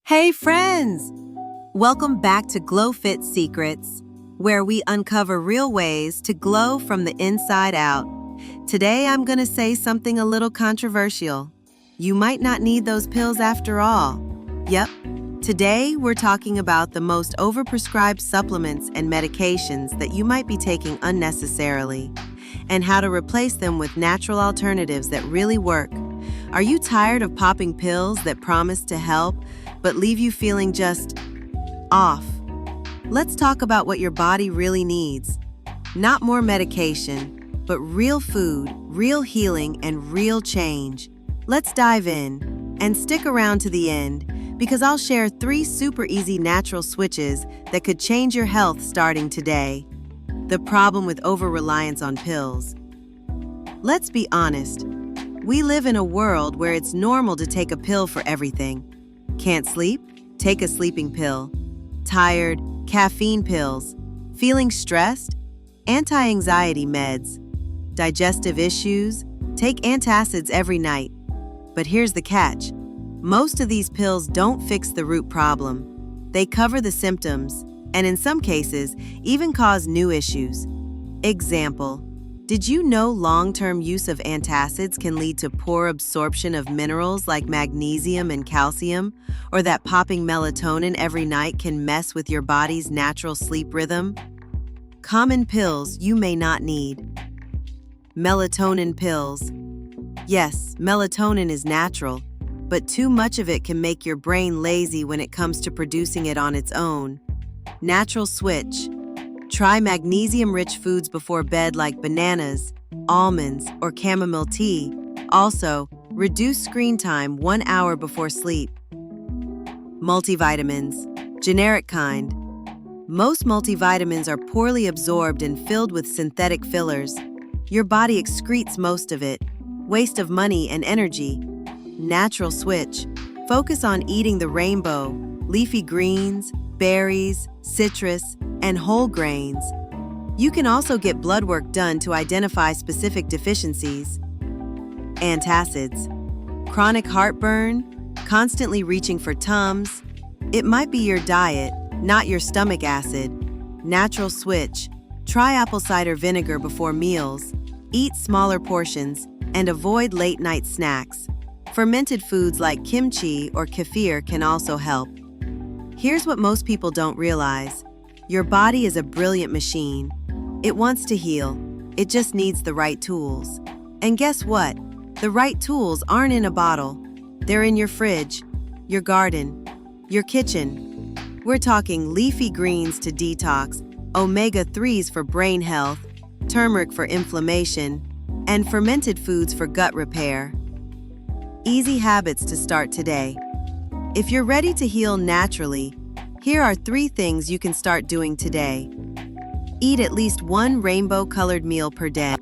Hey friends! Welcome back to GlowFit Secrets, where we uncover real ways to glow from the inside out. Today I'm going to say something a little controversial. You might not need those pills after all. Yep, today we're talking about the most overprescribed supplements and medications that you might be taking unnecessarily, and how to replace them with natural alternatives that really work. Are you tired of popping pills that promise to help, but leave you feeling just off? Let's talk about what your body really needs. Not more medication, but real food, real healing, and real change. Let's dive in and stick around to the end, because I'll share 3 super easy natural switches that could change your health starting today. The problem with over-reliance on pills. Let's be honest. We live in a world where it's normal to take a pill for everything. Can't sleep? Take a sleeping pill. Tired? Caffeine pills. Feeling stressed? Anti-anxiety meds. Digestive issues? Take antacids every night. But here's the catch. Most of these pills don't fix the root problem. They cover the symptoms, and in some cases, even cause new issues. Example: did you know long-term use of antacids can lead to poor absorption of minerals like magnesium and calcium, or that popping melatonin every night can mess with your body's natural sleep rhythm? Common pills you may not need. Melatonin pills. Yes, melatonin is natural, but too much of it can make your brain lazy when it comes to producing it on its own. Natural switch. Try magnesium-rich foods before bed like bananas, almonds, or chamomile tea. Also, reduce screen time 1 hour before sleep. Multivitamins. Generic kind. Most multivitamins are poorly absorbed and filled with synthetic fillers. Your body excretes most of it. Waste of money and energy. Natural switch. Focus on eating the rainbow, leafy greens, berries, citrus, and whole grains. You can also get blood work done to identify specific deficiencies. Antacids. Chronic heartburn, constantly reaching for Tums. It might be your diet, not your stomach acid. Natural switch. Try apple cider vinegar before meals. Eat smaller portions and avoid late-night snacks. Fermented foods like kimchi or kefir can also help. Here's what most people don't realize. Your body is a brilliant machine. It wants to heal. It just needs the right tools. And guess what? The right tools aren't in a bottle. They're in your fridge, your garden, your kitchen. We're talking leafy greens to detox, omega-3s for brain health, turmeric for inflammation, and fermented foods for gut repair. Easy habits to start today. If you're ready to heal naturally, here are 3 things you can start doing today. Eat at least 1 rainbow-colored meal per day.